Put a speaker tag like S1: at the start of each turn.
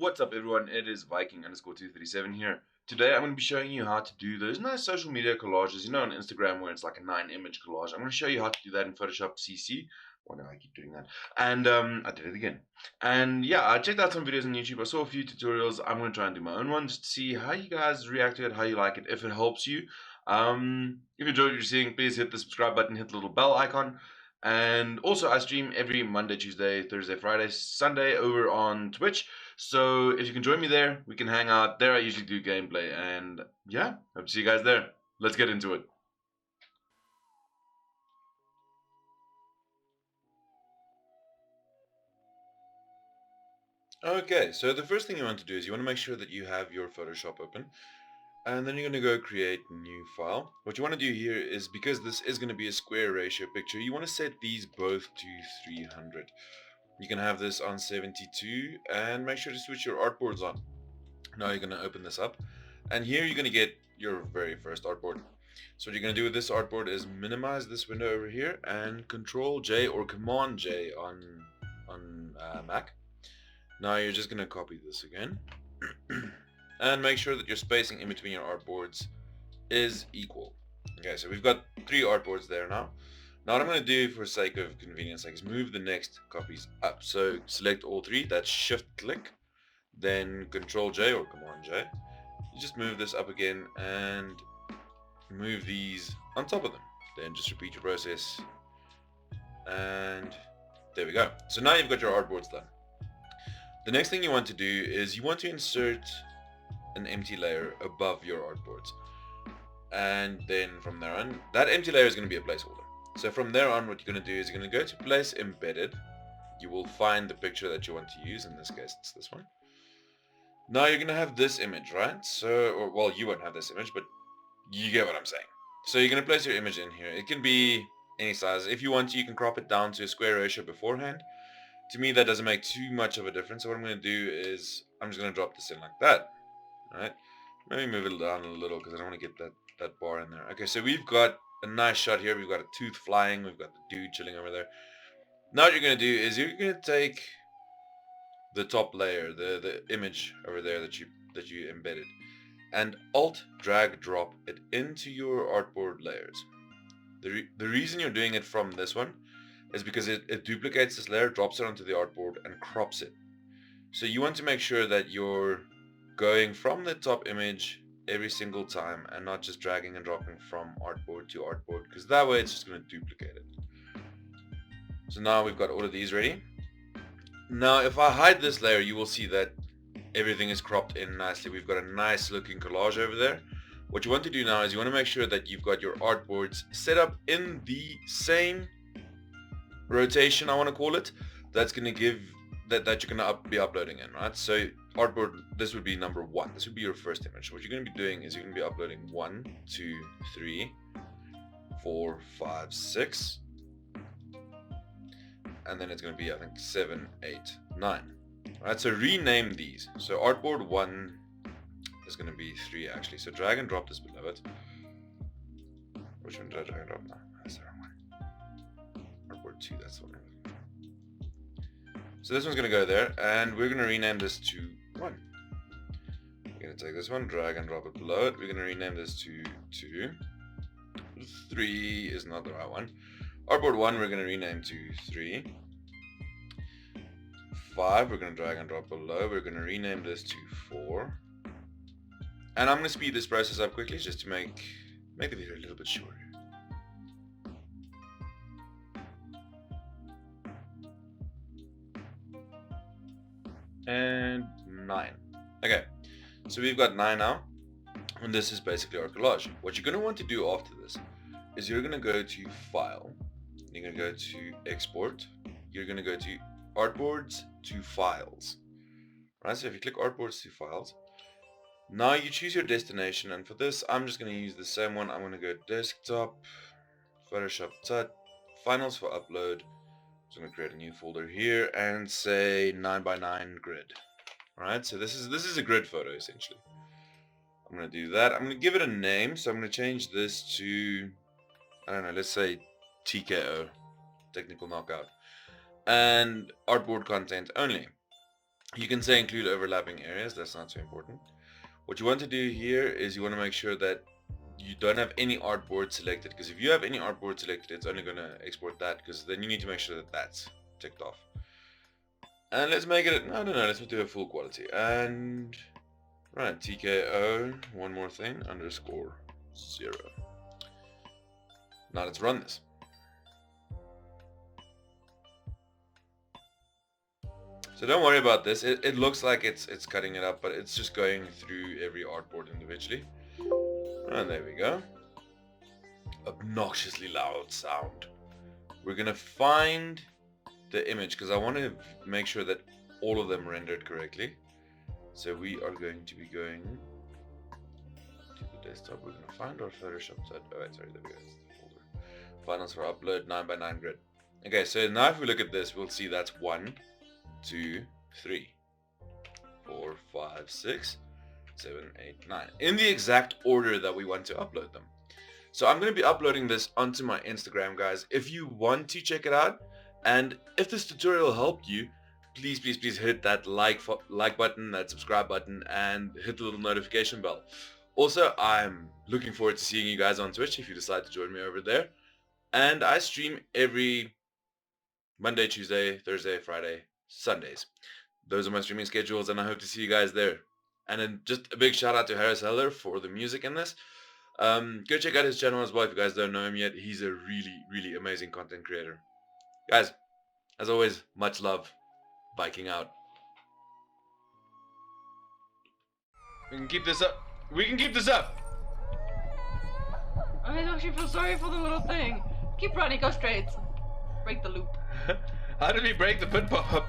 S1: What's up everyone, it is Viking underscore 237 here. Today I'm going to be showing you how to do those nice social media collages, you know, on Instagram where it's like a 9 image collage. I'm going to show you how to do that in Photoshop CC. Why do I keep doing that? And I did it again. And yeah, I checked out some videos on YouTube. I saw a few tutorials. I'm going to try and do my own one just to see how you guys react to it, how you like it, if it helps you. If you enjoyed what you're seeing, please hit the subscribe button, hit the little bell icon. And also, I stream every Monday, Tuesday, Thursday, Friday, Sunday over on Twitch. So if you can join me there, we can hang out. There I usually do gameplay. And yeah, hope to see you guys there. Let's get into it. Okay, so the first thing you want to do is you want to make sure that you have your Photoshop open. And then you're going to go create new file. What you want to do here is, because this is going to be a square ratio picture, you want to set these both to 300. You can have this on 72 and make sure to switch your artboards on. Now you're going to open this up and here you're going to get your very first artboard. So what you're going to do with this artboard is minimize this window over here and Control J or Command J on Mac. Now you're just going to copy this again and make sure that your spacing in between your artboards is equal. Okay, so we've got 3 artboards there now. Now what I'm going to do for sake of convenience is move the next copies up. So select all 3, that's shift click, then Control J or Command J. You just move this up again and move these on top of them. Then just repeat your process and there we go. So now you've got your artboards done. The next thing you want to do is you want to insert an empty layer above your artboards. And then from there on, that empty layer is going to be a placeholder. So from there on, what you're going to do is you're going to go to place embedded. You will find the picture that you want to use. In this case, it's this one. Now you're going to have this image, right? So, well, you won't have this image, but you get what I'm saying. So you're going to place your image in here. It can be any size. If you want to, you can crop it down to a square ratio beforehand. To me, that doesn't make too much of a difference. So what I'm going to do is I'm just going to drop this in like that. Right? Maybe move it down a little because I don't want to get that bar in there. Okay, so we've got a nice shot here. We've got a tooth flying. We've got the dude chilling over there. Now what you're going to do is you're going to take the top layer, the image over there that you embedded, and alt drag drop it into your artboard layers. The reason you're doing it from this one is because it duplicates this layer, drops it onto the artboard and crops it. So you want to make sure that you're going from the top image every single time and not just dragging and dropping from artboard to artboard, because that way it's just going to duplicate it. So now we've got all of these ready. Now if I hide this layer, you will see that everything is cropped in nicely. We've got a nice looking collage over there. What you want to do now is you want to make sure that you've got your artboards set up in the same rotation, I want to call it, that's going to give that you're going to be uploading in, right? So artboard, this would be number 1. This would be your first image. What you're going to be doing is you're going to be uploading 1, 2, 3, 4, 5, 6, and then it's going to be, I think, 7, 8, 9. Alright, so rename these. So artboard 1 is going to be 3 actually. So drag and drop this below it. Which one did I drag and drop now? That's the wrong one. Artboard 2, that's the one. So this one's going to go there, and we're going to rename this to 1. We're going to take this one, drag and drop it below it. We're going to rename this to 2. 3 is not the right one. Artboard 1 we're going to rename to 3. 5 we're going to drag and drop below. We're going to rename this to 4. And I'm going to speed this process up quickly just to make the video a little bit shorter. And 9. Okay, so we've got 9 now, and this is basically our collage. What you're going to want to do after this is you're going to go to File, you're going to go to Export, you're going to go to Artboards to Files. Right, so if you click Artboards to Files, now you choose your destination, and for this I'm just going to use the same one. I'm going to go Desktop, Photoshop Tut, Finals for Upload. So I'm going to create a new folder here and say 9x9 grid. Alright, so this is a grid photo essentially. I'm going to do that. I'm going to give it a name, so I'm going to change this to, I don't know, let's say TKO, Technical Knockout. And artboard content only. You can say include overlapping areas, that's not so important. What you want to do here is you want to make sure that you don't have any artboard selected, because if you have any artboard selected, it's only going to export that, because then you need to make sure that that's ticked off. And let's make it, I don't know, let's do a full quality. And, right, TKO, one more thing, _0. Now let's run this. So don't worry about this. It looks like it's cutting it up, but it's just going through every artboard individually. And there we go. Obnoxiously loud sound. We're gonna find the image because I want to make sure that all of them rendered correctly. So we are going to be going to the desktop. We're gonna find our Photoshop set. Oh wait, sorry, there we go. It's the folder. Finals for upload, 9x9 grid. Okay, so now if we look at this, we'll see that's 1, 2, 3, 4, 5, 6, 7, 8, 9. In the exact order that we want to upload them. So I'm going to be uploading this onto my Instagram, guys. If you want to check it out, and if this tutorial helped you, please hit that like button, that subscribe button, and hit the little notification bell. Also, I'm looking forward to seeing you guys on Twitch if you decide to join me over there. And I stream every Monday, Tuesday, Thursday, Friday, Sundays. Those are my streaming schedules, and I hope to see you guys there. And then just a big shout out to Harris Heller for the music in this. Go check out his channel as well if you guys don't know him yet. He's a really amazing content creator. Guys, as always, much love. Biking out. We can keep this up. We can keep this up.
S2: I don't you feel sorry for the little thing. Keep running, go straight. Break the loop.
S1: How did we break the foot pop-up?